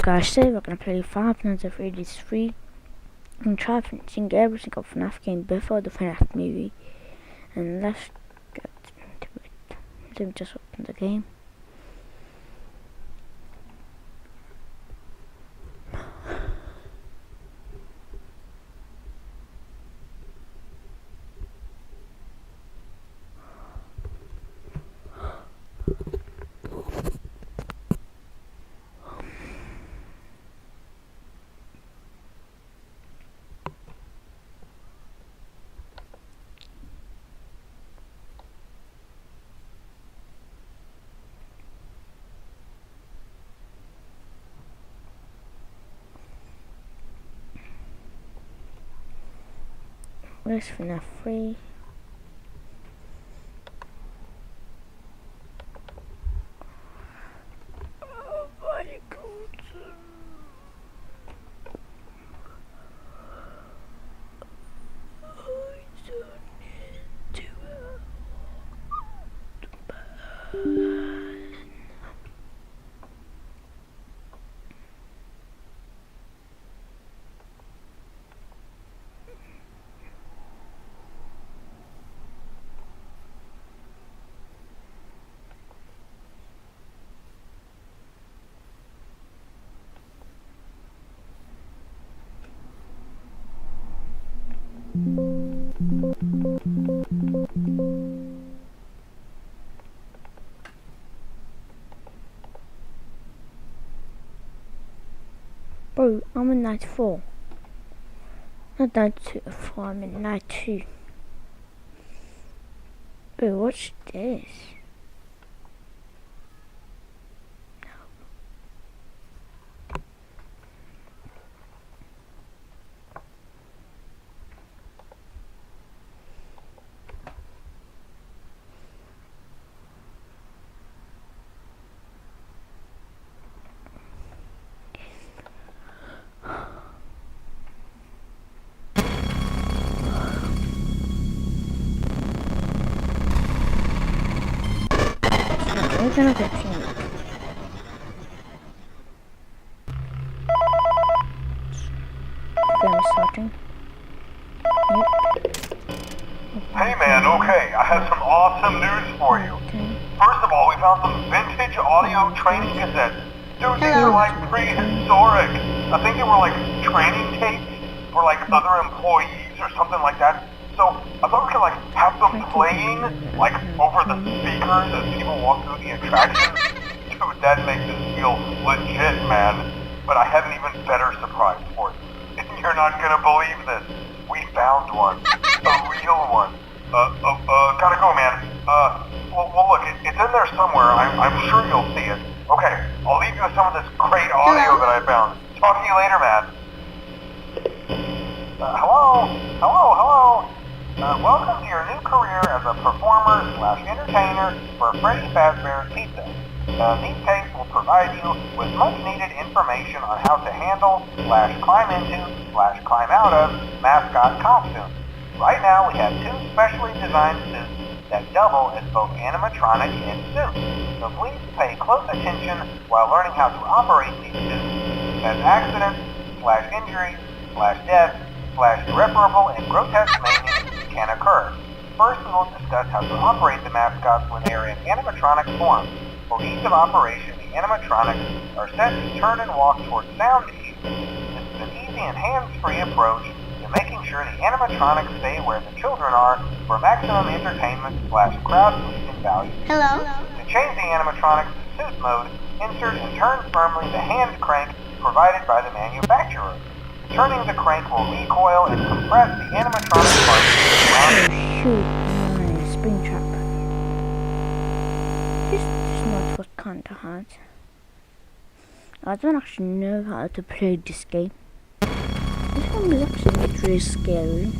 guys, today we're going to play Five Nights at Freddy's 3 and try finishing every single FNAF game before the FNAF movie. And let's get into it. Let me just open the game. Where's FNAF 3? Oh my god. I don't need to Bro, I'm in night 4. Not night 4, I'm in night 2. Bro, what's this? We're gonna continue. Film starting. Yep. Hey man, okay, I have some awesome news for you. Okay. First of all, we found some vintage audio training cassettes. Dude, these are like prehistoric. I think they were like training tapes for like other employees or something like that. So I thought we could like have them playing like over the speakers as people walk through the attraction. Dude, that makes us feel legit, man. But I have an even better surprise for you. You're not gonna believe this. We found one. A real one. Gotta go, man. Well look, it's in there somewhere. I'm sure you'll see it. Okay, I'll leave you with some of this great audio that I found. Talk to you later, man. Hello? Welcome to your new career as a performer/entertainer for Freddy Fazbear's Pizza. These tapes will provide you with much-needed information on how to handle/climb into/climb out of mascot costumes. Right now, we have two specially designed suits that double as both animatronic and suits. So please pay close attention while learning how to operate these suits, as accidents/injury/death/irreparable and grotesque maintenance can occur. First, we will discuss how to operate the mascots when they are in animatronic form. For ease of operation, the animatronics are set to turn and walk towards sound ease. This is an easy and hands-free approach to making sure the animatronics stay where the children are for maximum entertainment/crowd-pleasing value. Hello? To change the animatronics to suit mode, insert and turn firmly the hand crank provided by the manufacturer. Turning the crank will recoil and compress the animatronic parts around. Shoot, my spring trap. This is not what kinda hard. I don't actually know how to play this game. This one is actually really scary.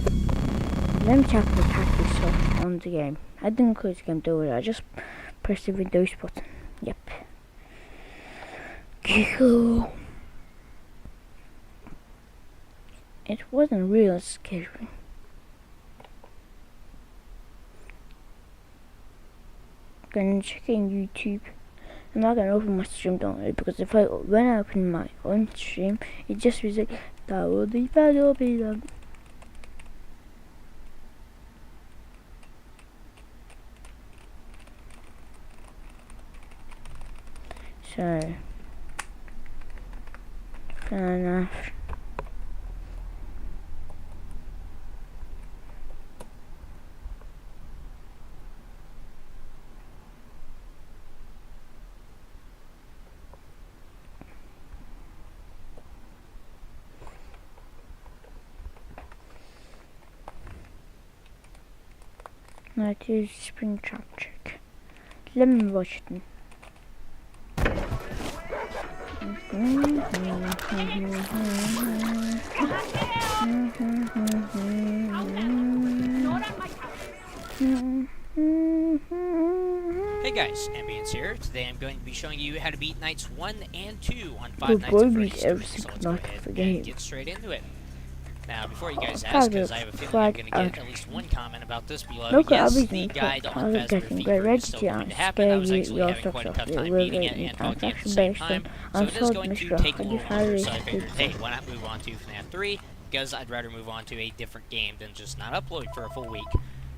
Let me check the tactics on the game. I didn't close the game door, I just pressed the Windows button. Yep. Go. It wasn't real scary. Gonna check in YouTube I'm not gonna open my stream, don't worry, because when I open my own stream, it just reads like that will be bad, will be done. So fnaf. That is Springtrap check. Let me watch it. Hey guys, Ambience here. Today I'm going to be showing you how to beat nights 1 and 2 on Five Nights at Freddy's 3. So let's go ahead and get straight into it. Now, before you guys ask, because I have a feeling I'm going to get at least one comment about this below, yes, the guide on Fazbear Fever is still going to happen. I was actually having quite a tough time beating it and talking at the same time, so it is going to take a little longer, so I figured, hey, why not move on to FNAF 3, because I'd rather move on to a different game than just not upload for a full week.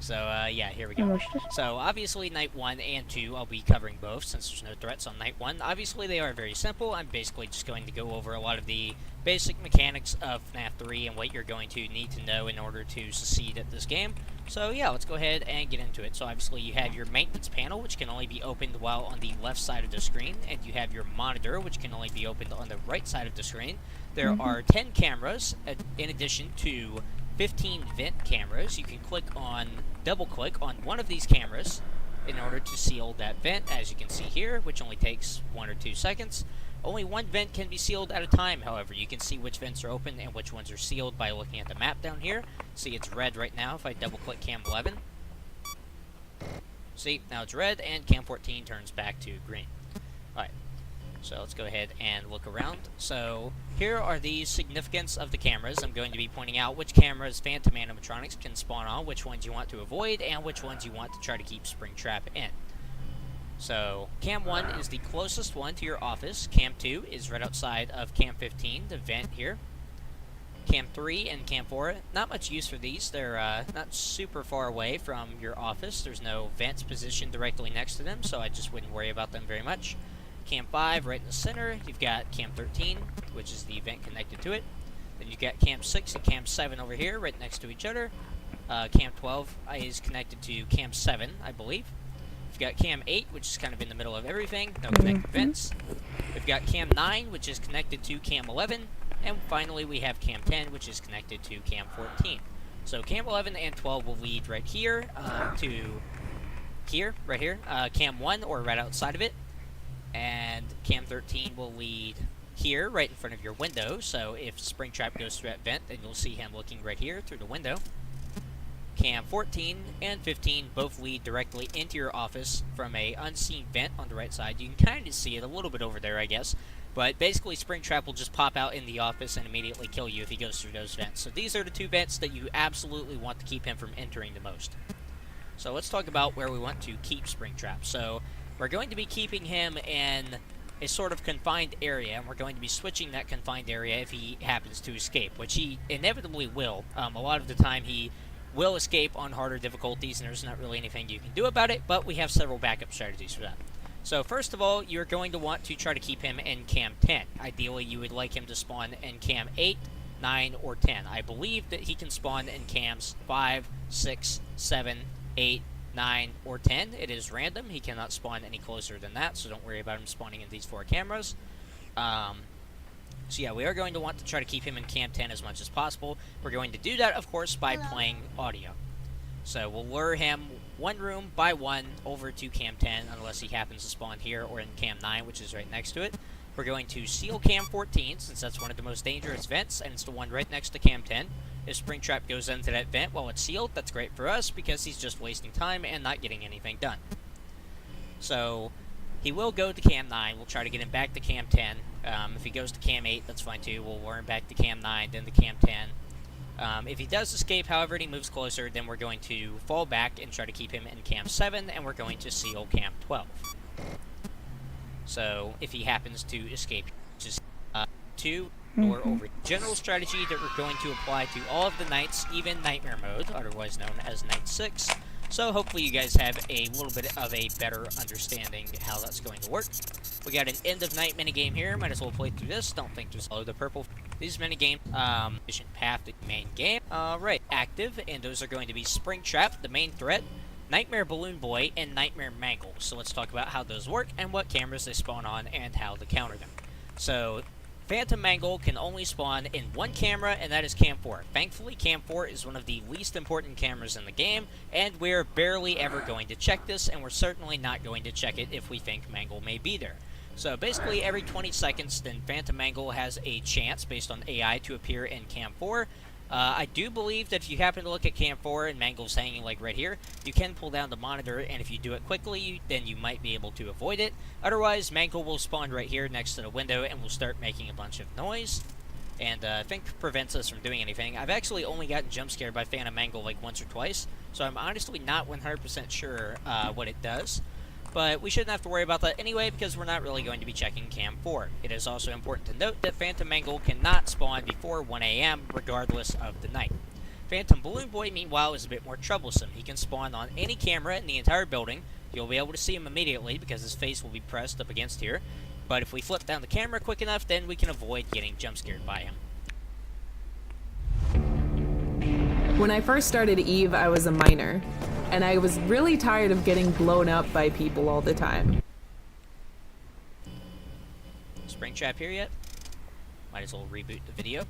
So, yeah, here we go. So, obviously, Night 1 and 2, I'll be covering both, since there's no threats on Night 1. Obviously, they are very simple. I'm basically just going to go over a lot of the basic mechanics of FNAF 3 and what you're going to need to know in order to succeed at this game. So, yeah, let's go ahead and get into it. So, obviously, you have your maintenance panel, which can only be opened while on the left side of the screen, and you have your monitor, which can only be opened on the right side of the screen. There are 10 cameras, in addition to 15 vent cameras. You can double click on one of these cameras in order to seal that vent, as you can see here, which only takes 1 or 2 seconds. Only one vent can be sealed at a time, however. You can see which vents are open and which ones are sealed by looking at the map down here. See, it's red right now if I double click cam 11. See, now it's red and cam 14 turns back to green. Alright. So let's go ahead and look around. So here are the significance of the cameras. I'm going to be pointing out which cameras Phantom animatronics can spawn on, which ones you want to avoid, and which ones you want to try to keep Springtrap in. So cam 1 is the closest one to your office. Cam 2 is right outside of cam 15, the vent here. Cam 3 and cam 4, not much use for these. They're not super far away from your office. There's no vents positioned directly next to them, so I just wouldn't worry about them very much. Cam 5 right in the center, you've got cam 13, which is the vent connected to it. Then you've got cam 6 and cam 7 over here, right next to each other. Cam 12 is connected to cam 7, I believe. We've got cam 8, which is kind of in the middle of everything, no connected vents. We've got cam 9, which is connected to cam 11. And finally, we have cam 10, which is connected to cam 14. So cam 11 and 12 will lead right here to here, right here. Cam 1, or right outside of it. And cam 13 will lead here, right in front of your window. So if Springtrap goes through that vent, then you'll see him looking right here through the window. Cam 14 and 15 both lead directly into your office from a unseen vent on the right side. You can kind of see it a little bit over there, I guess. But basically, Springtrap will just pop out in the office and immediately kill you if he goes through those vents. So these are the two vents that you absolutely want to keep him from entering the most. So let's talk about where we want to keep Springtrap. So we're going to be keeping him in a sort of confined area, and we're going to be switching that confined area if he happens to escape, which he inevitably will. A lot of the time he will escape on harder difficulties, and there's not really anything you can do about it, but we have several backup strategies for that. So first of all, you're going to want to try to keep him in cam 10. Ideally, you would like him to spawn in cam 8, 9, or 10. I believe that he can spawn in cams 5, 6, 7, 8, 9, or 10. It is random. He cannot spawn any closer than that, so don't worry about him spawning in these 4 cameras. So yeah, we are going to want to try to keep him in cam 10 as much as possible. We're going to do that, of course, by playing audio. So we'll lure him one room by one over to cam 10, unless he happens to spawn here or in cam 9, which is right next to it. We're going to seal cam 14, since that's one of the most dangerous vents, and it's the one right next to cam 10. If Springtrap goes into that vent while it's sealed, that's great for us, because he's just wasting time and not getting anything done. So he will go to cam 9. We'll try to get him back to cam 10. If he goes to cam 8, that's fine too. We'll lure him back to cam 9, then to cam 10. If he does escape, however, and he moves closer, then we're going to fall back and try to keep him in cam 7, and we're going to seal cam 12. So if he happens to escape, just 2 or over general strategy that we're going to apply to all of the nights, even Nightmare Mode, otherwise known as Night 6. So hopefully you guys have a little bit of a better understanding how that's going to work. We got an end of night minigame here. Might as well play through this. Don't think there's the purple. These minigames, efficient path to the main game. Alright, active, and those are going to be Springtrap, the main threat, Nightmare Balloon Boy, and Nightmare Mangle. So let's talk about how those work and what cameras they spawn on and how to counter them. So Phantom Mangle can only spawn in one camera, and that is Cam 4. Thankfully, Cam 4 is one of the least important cameras in the game, and we're barely ever going to check this, and we're certainly not going to check it if we think Mangle may be there. So basically, every 20 seconds, then Phantom Mangle has a chance, based on AI, to appear in Cam 4. I do believe that if you happen to look at Cam 4 and Mangle's hanging like right here, you can pull down the monitor, and if you do it quickly, then you might be able to avoid it. Otherwise, Mangle will spawn right here next to the window and will start making a bunch of noise, and I think prevents us from doing anything. I've actually only gotten jump scared by Phantom Mangle like once or twice, so I'm honestly not 100% sure what it does. But we shouldn't have to worry about that anyway, because we're not really going to be checking Cam 4. It is also important to note that Phantom Mangle cannot spawn before 1 AM, regardless of the night. Phantom Balloon Boy, meanwhile, is a bit more troublesome. He can spawn on any camera in the entire building. You'll be able to see him immediately, because his face will be pressed up against here. But if we flip down the camera quick enough, then we can avoid getting jump scared by him. When I first started EVE, I was a minor, and I was really tired of getting blown up by people all the time. Springtrap here yet? Might as well reboot the video.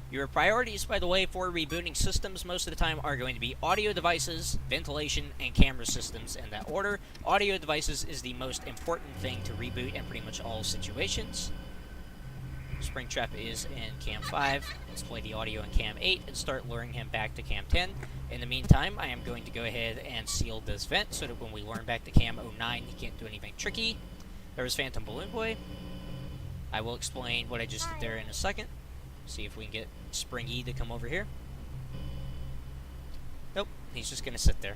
Your priorities, by the way, for rebooting systems most of the time are going to be audio devices, ventilation, and camera systems in that order. Audio devices is the most important thing to reboot in pretty much all situations. Springtrap is in Cam 5. Let's play the audio in Cam 8 and start luring him back to Cam 10. In the meantime, I am going to go ahead and seal this vent so that when we lure him back to Cam 09, he can't do anything tricky. There's Phantom Balloon Boy. I will explain what I just did there in a second. See if we can get Springy to come over here. Nope, he's just gonna sit there.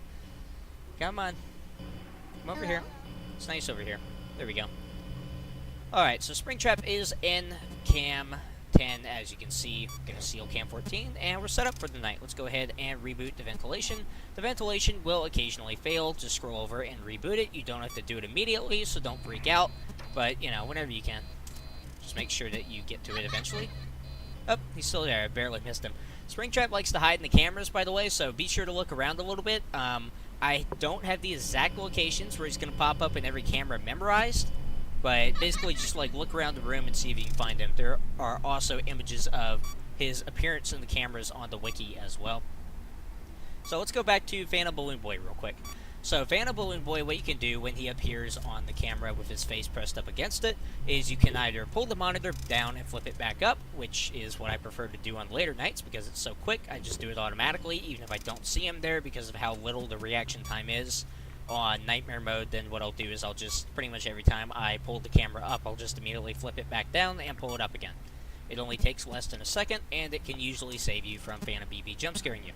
Come on. Come over here. It's nice over here. There we go. Alright, so Springtrap is in Cam 10, as you can see. I'm going to seal Cam 14, and we're set up for the night. Let's go ahead and reboot the ventilation. The ventilation will occasionally fail. Just scroll over and reboot it. You don't have to do it immediately, so don't freak out. But, you know, whenever you can. Just make sure that you get to it eventually. Oh, he's still there. I barely missed him. Springtrap likes to hide in the cameras, by the way, so be sure to look around a little bit. I don't have the exact locations where he's going to pop up in every camera memorized. But basically, just like look around the room and see if you can find him. There are also images of his appearance in the cameras on the wiki as well. So let's go back to Phantom Balloon Boy real quick. So Phantom Balloon Boy, what you can do when he appears on the camera with his face pressed up against it, is you can either pull the monitor down and flip it back up, which is what I prefer to do on later nights because it's so quick. I just do it automatically, even if I don't see him there because of how little the reaction time is. On Nightmare Mode, then what I'll do is I'll just, pretty much every time I pull the camera up, I'll just immediately flip it back down and pull it up again. It only takes less than a second, and it can usually save you from Phantom BB jump scaring you.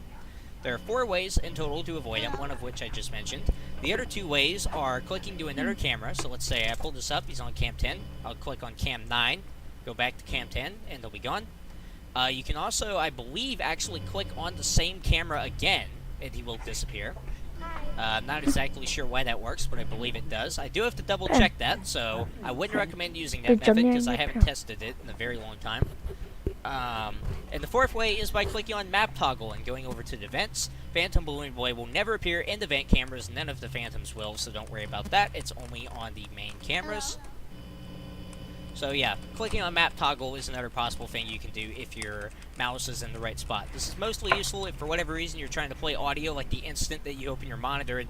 There are 4 ways in total to avoid him, one of which I just mentioned. The other 2 ways are clicking to another camera, so let's say I pull this up, he's on Cam 10, I'll click on Cam 9, go back to Cam 10, and they'll be gone. You can also, I believe, actually click on the same camera again, and he will disappear. I'm not exactly sure why that works, but I believe it does. I do have to double check that, so I wouldn't recommend using that method because I haven't tested it in a very long time. And the 4th way is by clicking on Map Toggle and going over to the vents. Phantom Balloon Boy will never appear in the vent cameras, none of the Phantoms will, so don't worry about that. It's only on the main cameras. So yeah, clicking on Map Toggle is another possible thing you can do if your mouse is in the right spot. This is mostly useful if for whatever reason you're trying to play audio, like the instant that you open your monitor.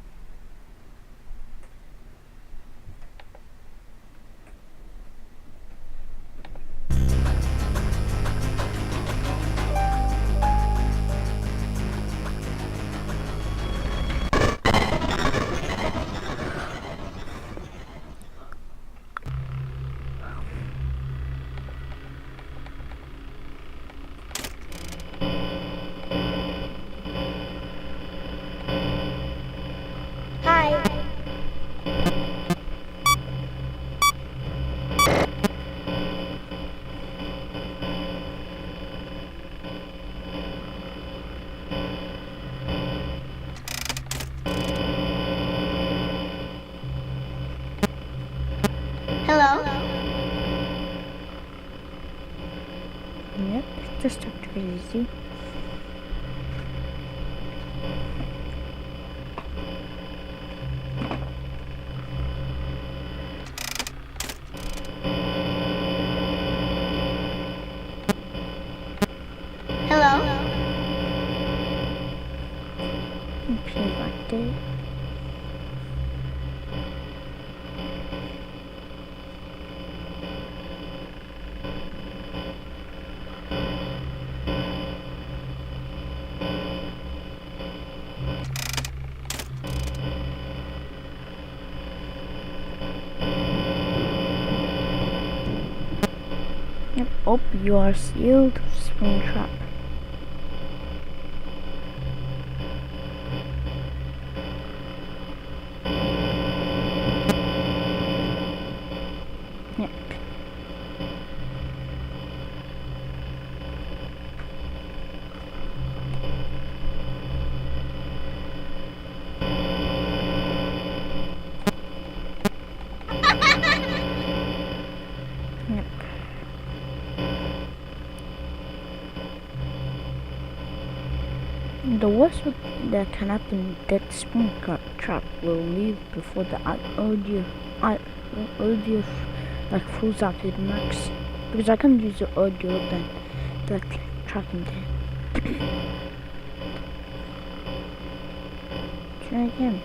Yep, it's just a crazy. Hello? Okay, right there. Yep. Oh, you are sealed. Spring trap. Yep. Yep. The worst that can happen that spring trap will leave before the audio like falls out to the max, because I can use the audio then like tracking there. Try again.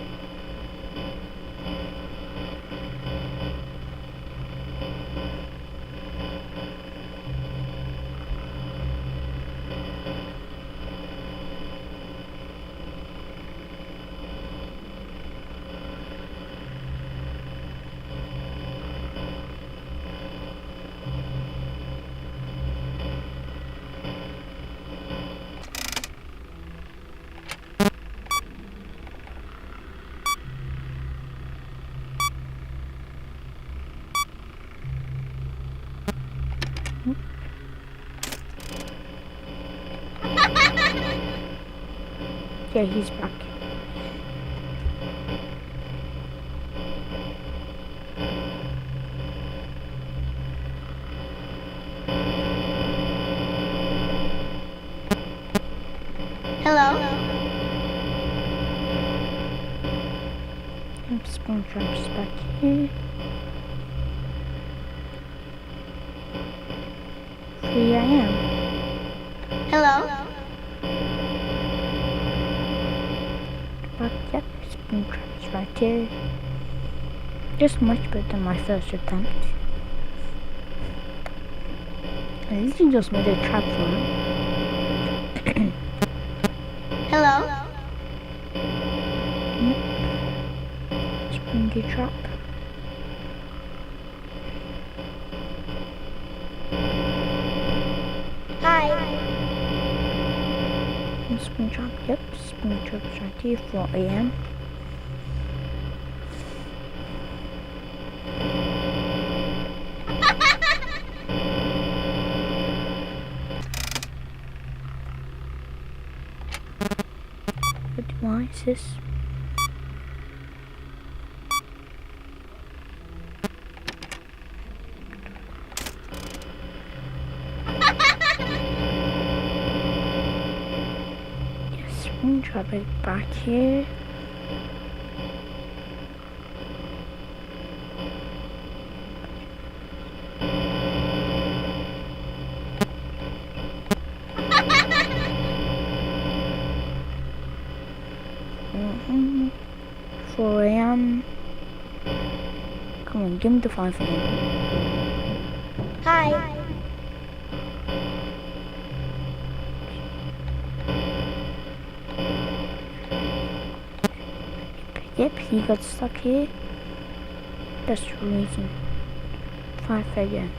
Yeah, he's back. Hello? Spawn traps back here. 3 a.m. Hello? But yep, spawn traps right here. Just much better than my first attempt. I literally just made a trap for him. Hello? Springy trap. Hi. Spring trap, yep, spring traps right here, 4 a.m. What device is? Yes, spring trap is back here. Mm-hmm. 4 a.m. Come on, give me the 5 a.m. Hi. Yep, he got stuck here. That's the reason. 5 a.m.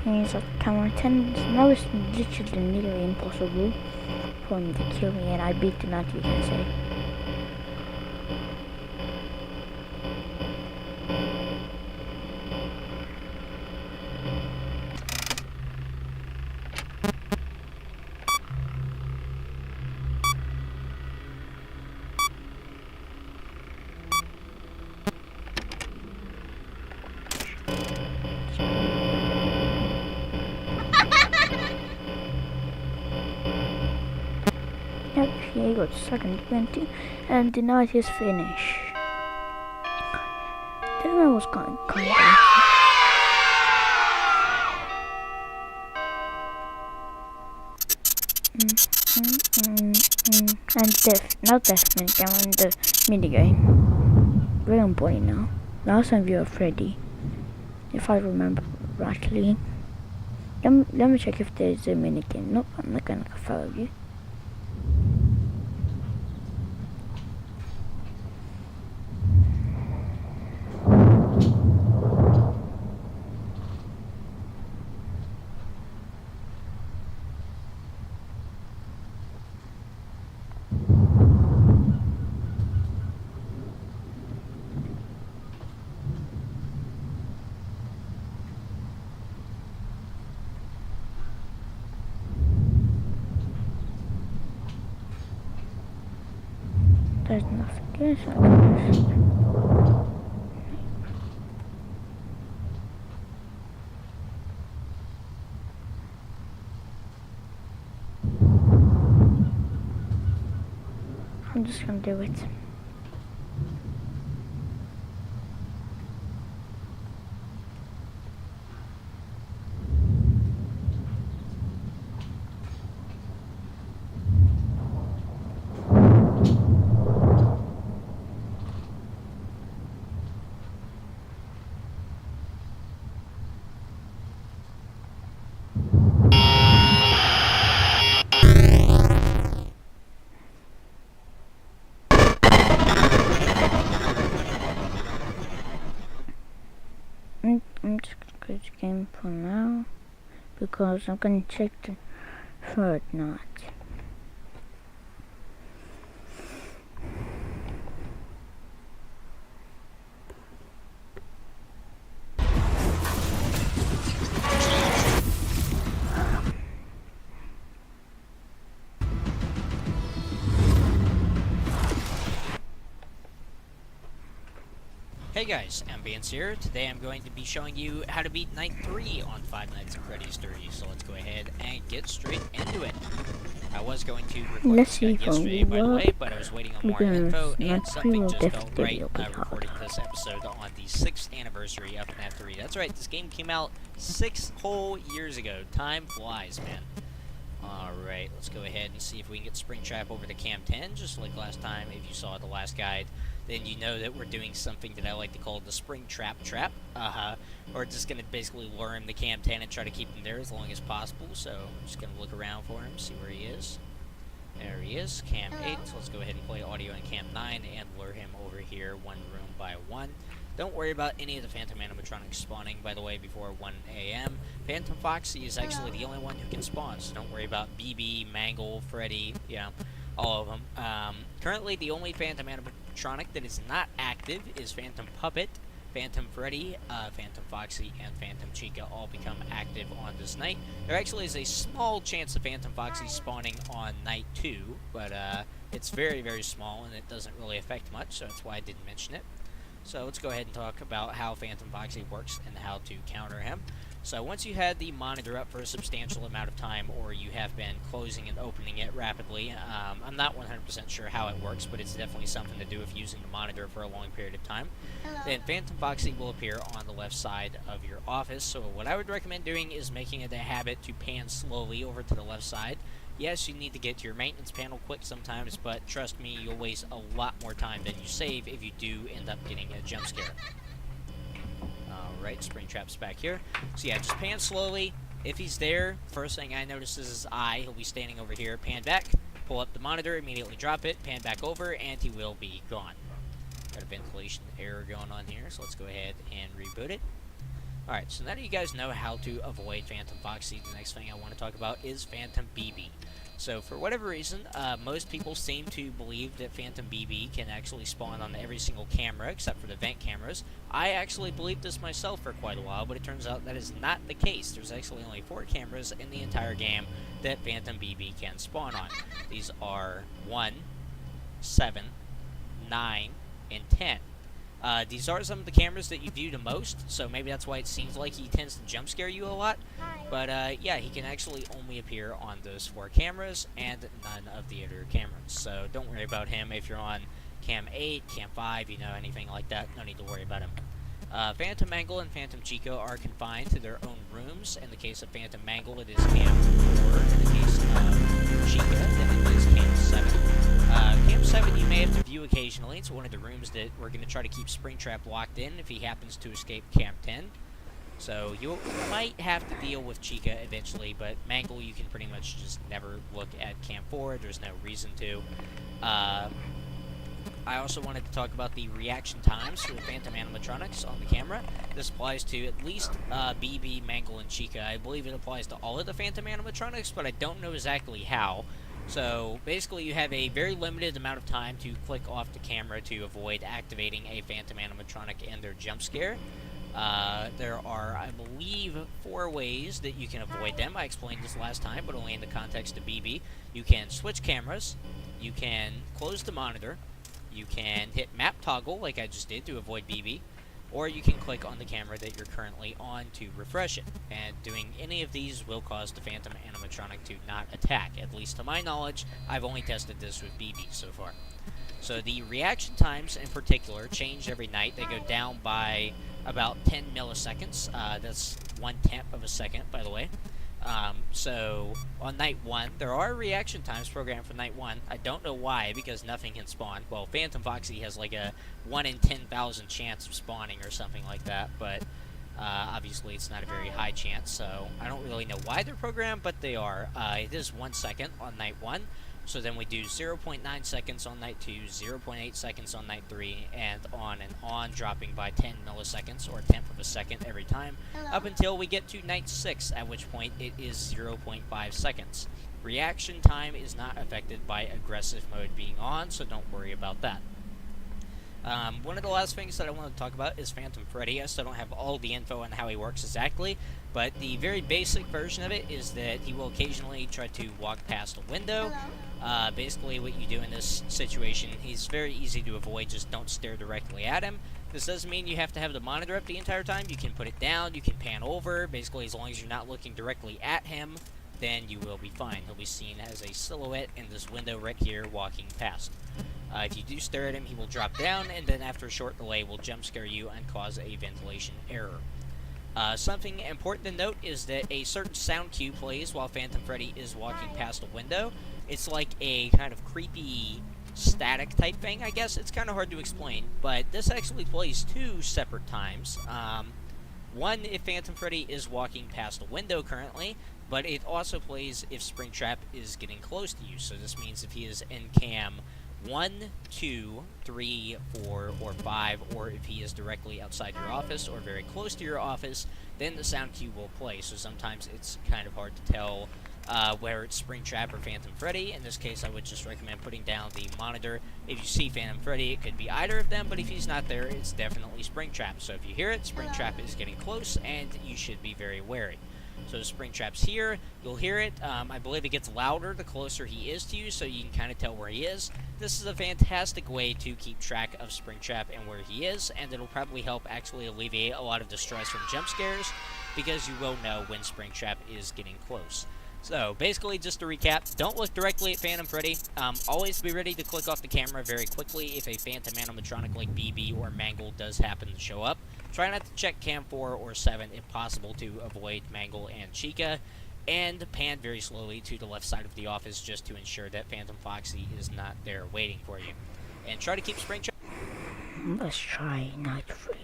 He's at camera 10. Now it's literally nearly impossible for him to kill me, and I beat the night, you can say. Yep, he got stuck in 20 and denied his finish. Then I was kind of and not death minigame, I'm in the minigame. Very important now. Last time we were Freddy, if I remember rightly. Let me check if there's a minigame. Nope, I'm not gonna follow you. There's nothing there, so I can just... I'm just gonna do it. I'm just gonna close the game for now because I'm gonna check the third night. Hey guys, Ambience here. Today I'm going to be showing you how to beat Night 3 on Five Nights at Freddy's 3. So let's go ahead and get straight into it. I was going to record this guide yesterday, by the way, but I was waiting on more info, and something just felt right recording this episode on the 6th anniversary of FNAF 3. That's right, this game came out 6 whole years ago. Time flies, man. Alright, let's go ahead and see if we can get Springtrap over to Cam 10, just like last time. If you saw the last guide, then you know that we're doing something that I like to call the Springtrap trap. We're just going to basically lure him to Cam 10 and try to keep him there as long as possible. So I'm just going to look around for him, see where he is. There he is, Cam 8. So let's go ahead and play audio in Cam 9 and lure him over here one room by one. Don't worry about any of the Phantom animatronics spawning, by the way, before 1 a.m. Phantom Foxy is actually the only one who can spawn, so don't worry about BB, Mangle, Freddy, all of them. Currently, the only Phantom animatronic that is not active is Phantom Puppet. Phantom Freddy, Phantom Foxy, and Phantom Chica all become active on this night. There actually is a small chance of Phantom Foxy spawning on night 2, but it's very, very small, and it doesn't really affect much, so that's why I didn't mention it. So let's go ahead and talk about how Phantom Foxy works and how to counter him. So once you had the monitor up for a substantial amount of time, or you have been closing and opening it rapidly, I'm not 100% sure how it works, but it's definitely something to do with using the monitor for a long period of time. Then Phantom Foxy will appear on the left side of your office. So what I would recommend doing is making it a habit to pan slowly over to the left side. Yes, you need to get to your maintenance panel quick sometimes, but trust me, you'll waste a lot more time than you save if you do end up getting a jump scare. Alright, Springtrap's back here. So yeah, just pan slowly. If he's there, first thing I notice is his eye. He'll be standing over here. Pan back, pull up the monitor, immediately drop it, pan back over, and he will be gone. Got a ventilation error going on here, so let's go ahead and reboot it. Alright, so now that you guys know how to avoid Phantom Foxy, the next thing I want to talk about is Phantom BB. So for whatever reason, most people seem to believe that Phantom BB can actually spawn on every single camera except for the vent cameras. I actually believed this myself for quite a while, but it turns out that is not the case. There's actually only 4 cameras in the entire game that Phantom BB can spawn on. These are 1, 7, 9, and 10. These are some of the cameras that you view the most, so maybe that's why it seems like he tends to jump scare you a lot. But yeah, he can actually only appear on those 4 cameras and none of the other cameras. So don't worry about him if you're on Cam 8, Cam 5, anything like that. No need to worry about him. Phantom Mangle and Phantom Chico are confined to their own rooms. In the case of Phantom Mangle, it is Cam 4. In the case of Chica, then it is Cam 7. Cam 7 you may have to view occasionally. It's one of the rooms that we're going to try to keep Springtrap locked in if he happens to escape Cam 10. So you might have to deal with Chica eventually, but Mangle you can pretty much just never look at Cam 4. There's no reason to. I also wanted to talk about the reaction times for the Phantom animatronics on the camera. This applies to at least BB, Mangle, and Chica. I believe it applies to all of the Phantom animatronics, but I don't know exactly how. So basically you have a very limited amount of time to click off the camera to avoid activating a Phantom animatronic and their jump scare. There are, I believe, 4 ways that you can avoid them. I explained this last time, but only in the context of BB. You can switch cameras, you can close the monitor, you can hit map toggle like I just did to avoid BB, or you can click on the camera that you're currently on to refresh it. And doing any of these will cause the Phantom animatronic to not attack. At least to my knowledge, I've only tested this with BB so far. So the reaction times in particular change every night. They go down by about 10 milliseconds. That's 1/10 of a second, by the way. So on night 1, there are reaction times programmed for night 1. I don't know why, because nothing can spawn. Well, Phantom Foxy has like a 1 in 10,000 chance of spawning or something like that, but obviously it's not a very high chance, so I don't really know why they're programmed, but they are. It is 1 second on night 1. So then we do 0.9 seconds on night 2, 0.8 seconds on night 3, and on, dropping by 10 milliseconds, or 1/10 of a second every time, up until we get to night 6, at which point it is 0.5 seconds. Reaction time is not affected by aggressive mode being on, so don't worry about that. One of the last things that I want to talk about is Phantom Freddy. I still don't have all the info on how he works exactly, but the very basic version of it is that he will occasionally try to walk past a window. Basically what you do in this situation, he's very easy to avoid, just don't stare directly at him. This doesn't mean you have to have the monitor up the entire time. You can put it down, you can pan over. Basically, as long as you're not looking directly at him, then you will be fine. He'll be seen as a silhouette in this window right here walking past. If you do stare at him, he will drop down, and then after a short delay will jump scare you and cause a ventilation error. Something important to note is that a certain sound cue plays while Phantom Freddy is walking past a window. It's like a kind of creepy static type thing, I guess. It's kind of hard to explain, but this actually plays 2 separate times. One if Phantom Freddy is walking past a window currently, but it also plays if Springtrap is getting close to you. So this means if he is in cam 1, 2, 3, 4, or 5, or if he is directly outside your office or very close to your office, then the sound cue will play. So sometimes it's kind of hard to tell whether it's Springtrap or Phantom Freddy. In this case, I would just recommend putting down the monitor. If you see Phantom Freddy, it could be either of them, but if he's not there, it's definitely Springtrap. So if you hear it, Springtrap is getting close, and you should be very wary. So Springtrap's here, you'll hear it. I believe it gets louder the closer he is to you, so you can kind of tell where he is. This is a fantastic way to keep track of Springtrap and where he is, and it'll probably help actually alleviate a lot of the stress from jump scares, because you will know when Springtrap is getting close. So, basically, just to recap, don't look directly at Phantom Freddy. Always be ready to click off the camera very quickly if a Phantom animatronic like BB or Mangle does happen to show up. Try not to check Cam 4 or 7 if possible to avoid Mangle and Chica. And pan very slowly to the left side of the office just to ensure that Phantom Foxy is not there waiting for you. And try to keep Springtrap. Let's try night 3.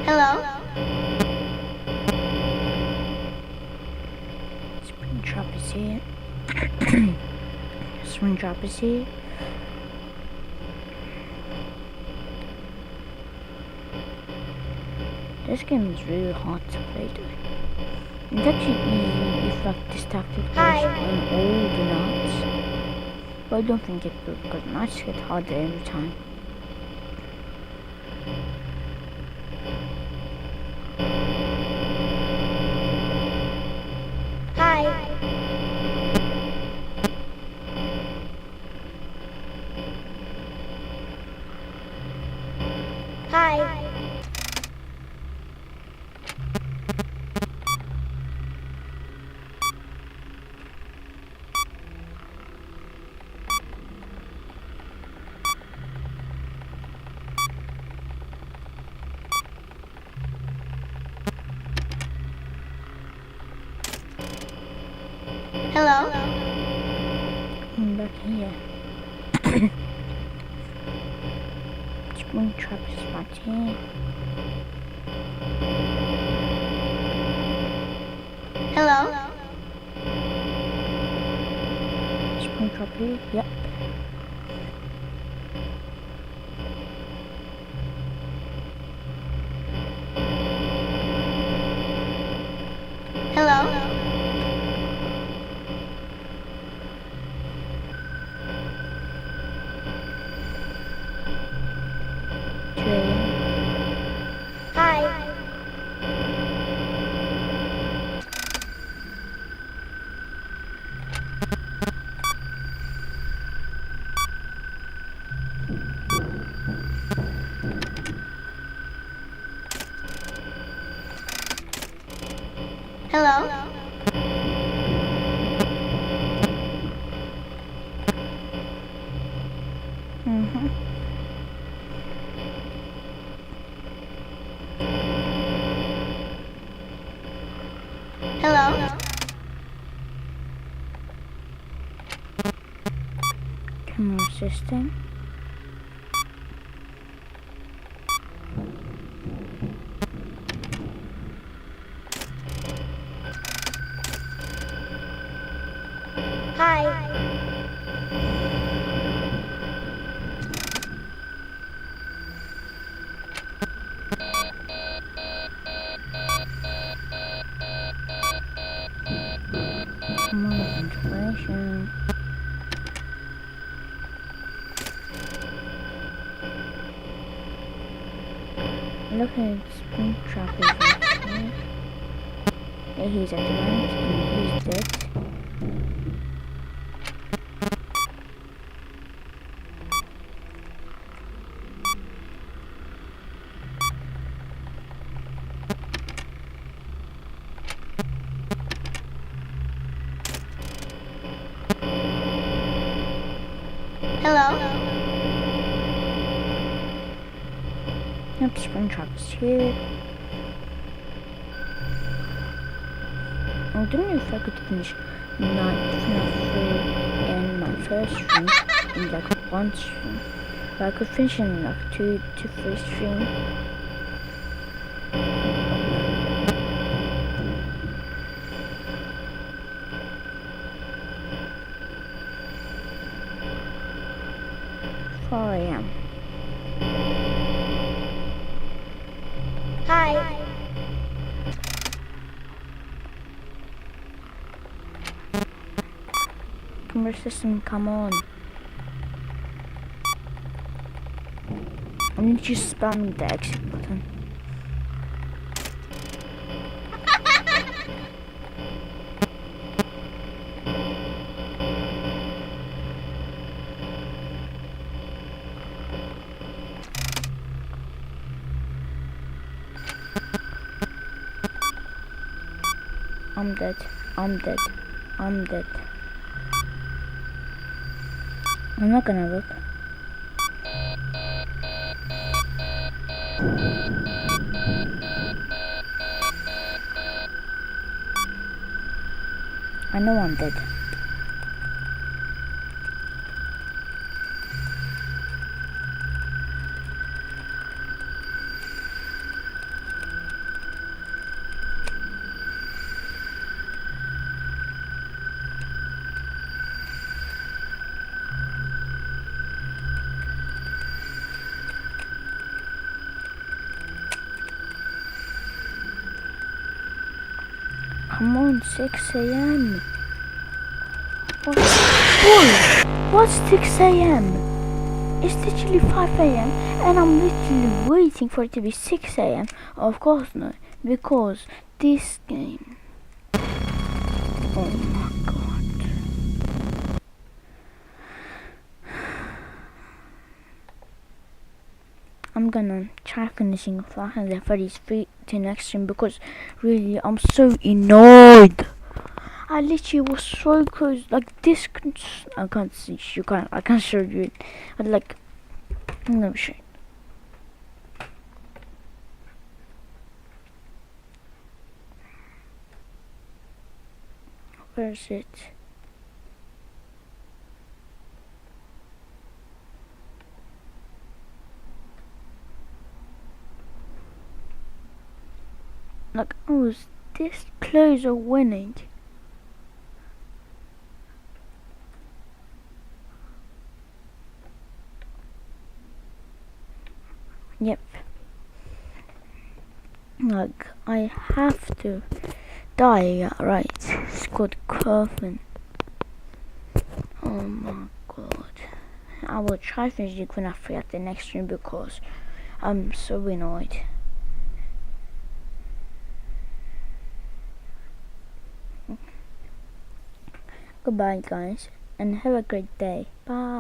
Hello? Springtrap is here. Springtrap is here. This game is really hard to play though. It's actually easy if like this tactic goes Hi. on all the nights. But I don't think it will because nights get harder every time. Hi. Hi. Hello. I'm back here. Spring trap is right here. Hello. Spring trap here. Yep. Hello. Train. Hi. Hello. Mhm. Hello. Camera system. Hi. Camera information. Look at spring trap is right here. Yeah, he's at the end and he's dead. Hello. Yep, spring trap is here. I don't know if I could finish 9 FNAF 3 in my first stream in like one stream. But I could finish in like 2 to 3 streams. I am. Hi. Camera system, come on. I'm just spamming the exit button. I'm dead. I'm dead. I'm dead. I'm not gonna look. I know I'm dead. Come on, 6 a.m. What? Boy, what's 6 a.m.? It's literally 5 a.m. and I'm literally waiting for it to be 6 a.m. Of course not, because this game. Oh my god. I'm gonna try finishing Five Nights at Freddy's 3 to next stream because really I'm so annoyed. I literally was so close, like this. I can't see you. I can't show you, but like I'm gonna show you. Where is it? Like I was this close of winning. Yep. Like I have to die. Yeah, right. It's called Curfin. Oh my god. I will try finishing FNAF 3 at the next stream because I'm so annoyed. Goodbye guys and have a great day. Bye.